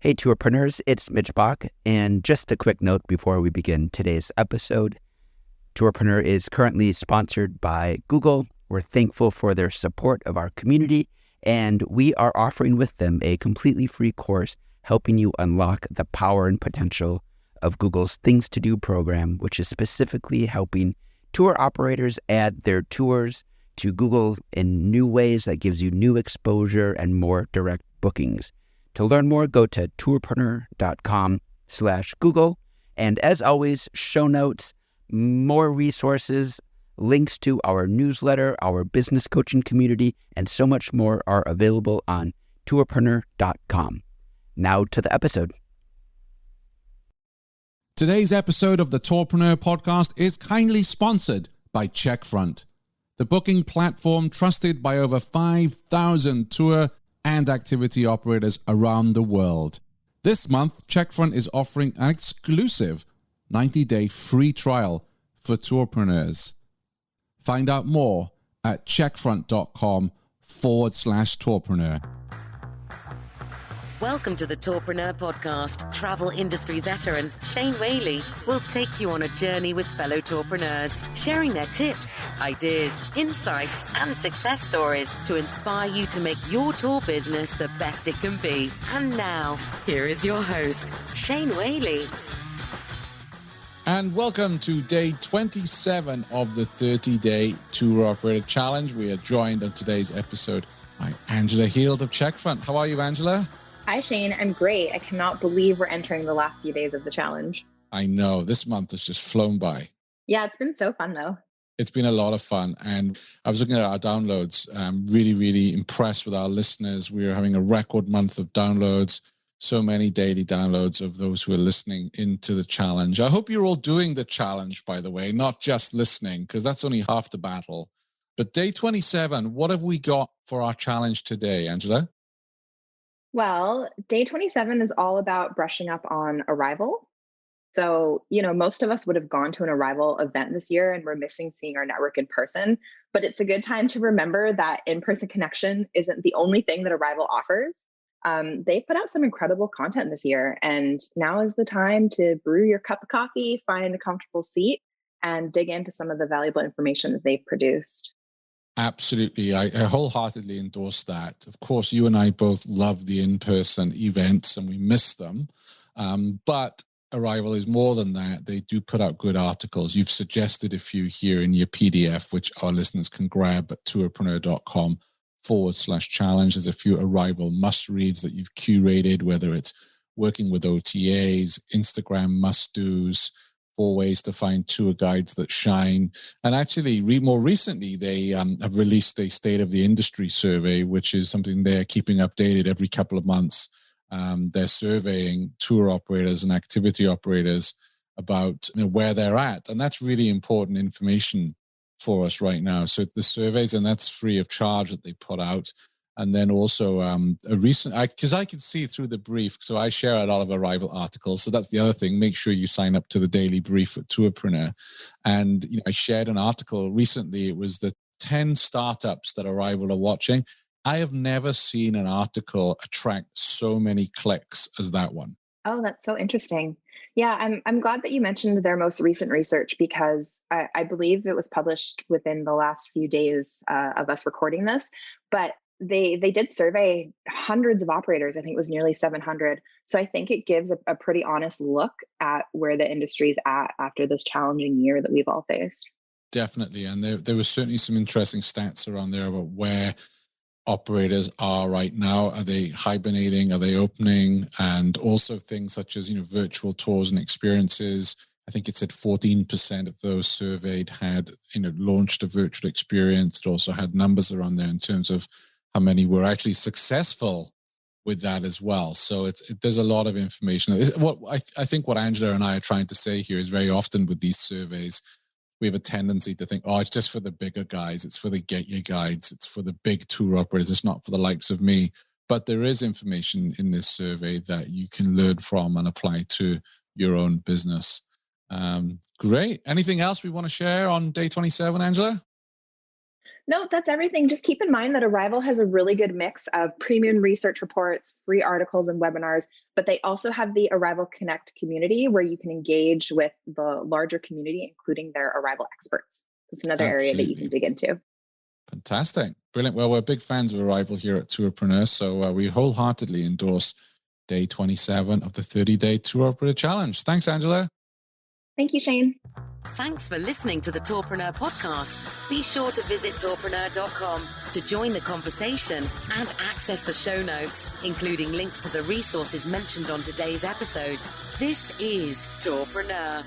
Hey, tourpreneurs, it's Mitch Bach, and just a quick note before we begin today's episode. Tourpreneur is currently sponsored by Google. We're thankful for their support of our community, and we are offering with them a completely free course helping you unlock the power and potential of Google's Things to Do program, which is specifically helping tour operators add their tours to Google in new ways that gives you new exposure and more direct bookings. To learn more, go to tourpreneur.com/Google. And as always, show notes, more resources, links to our newsletter, our business coaching community, and so much more are available on tourpreneur.com. Now to the episode. Today's episode of the Tourpreneur podcast is kindly sponsored by Checkfront, the booking platform trusted by over 5,000 tour and activity operators around the world. This month, Checkfront is offering an exclusive 90-day free trial for tourpreneurs. Find out more at checkfront.com/tourpreneur. Welcome to the Tourpreneur podcast. Travel industry veteran Shane Whaley will take you on a journey with fellow tourpreneurs, sharing their tips, ideas, insights, and success stories to inspire you to make your tour business the best it can be. And now, here is your host, Shane Whaley. And welcome to day 27 of the 30-day Tour Operator Challenge. We are joined on today's episode by Angela Heald of Checkfront. How are you, Angela? Hi, Shane. I'm great. I cannot believe we're entering the last few days of the challenge. I know. This month has just flown by. Yeah, it's been so fun, though. It's been a lot of fun. And I was looking at our downloads. I'm really, really impressed with our listeners. We are having a record month of downloads. So many daily downloads of those who are listening into the challenge. I hope you're all doing the challenge, by the way, not just listening, because that's only half the battle. But day 27, what have we got for our challenge today, Angela? Well, day 27 is all about brushing up on Arival. So, most of us would have gone to an Arival event this year and we're missing seeing our network in person. But it's a good time to remember that in-person connection isn't the only thing that Arival offers. They put out some incredible content this year, and now is the time to brew your cup of coffee, find a comfortable seat, and dig into some of the valuable information that they've produced. Absolutely. I wholeheartedly endorse that. Of course, you and I both love the in-person events and we miss them. But Arival is more than that. They do put out good articles. You've suggested a few here in your PDF, which our listeners can grab at tourpreneur.com/challenge. There's a few Arival must-reads that you've curated, whether it's working with OTAs, Instagram must-dos, 4 ways to find tour guides that shine. And actually, more recently, they have released a State of the Industry survey, which is something they're keeping updated every couple of months. They're surveying tour operators and activity operators about where they're at. And that's really important information for us right now. So the surveys, and that's free of charge that they put out. And then also a recent, because I can see through the brief, so I share a lot of Arival articles. So that's the other thing. Make sure you sign up to the daily brief at Tourpreneur. And I shared an article recently. It was the 10 startups that Arival are watching. I have never seen an article attract so many clicks as that one. Oh, that's so interesting. Yeah, I'm glad that you mentioned their most recent research, because I believe it was published within the last few days of us recording this. But they did survey hundreds of operators. I think it was nearly 700. So I think it gives a pretty honest look at where the industry is at after this challenging year that we've all faced. Definitely. And there was certainly some interesting stats around there about where operators are right now. Are they hibernating? Are they opening? And also things such as, virtual tours and experiences. I think it said 14% of those surveyed had, launched a virtual experience. It also had numbers around there in terms of how many were actually successful with that as well. So there's a lot of information. I think what Angela and I are trying to say here is very often with these surveys, we have a tendency to think, it's just for the bigger guys. It's for the get your guides. It's for the big tour operators. It's not for the likes of me. But there is information in this survey that you can learn from and apply to your own business. Great. Anything else we want to share on day 27, Angela? No, that's everything. Just keep in mind that Arival has a really good mix of premium research reports, free articles, and webinars, but they also have the Arival Connect community where you can engage with the larger community, including their Arival experts. It's another area that you can dig into. Fantastic. Brilliant. Well, we're big fans of Arival here at Tourpreneur, so we wholeheartedly endorse day 27 of the 30-day Tour Operator Challenge. Thanks, Angela. Thank you, Shane. Thanks for listening to the Tourpreneur podcast. Be sure to visit tourpreneur.com to join the conversation and access the show notes, including links to the resources mentioned on today's episode. This is Tourpreneur.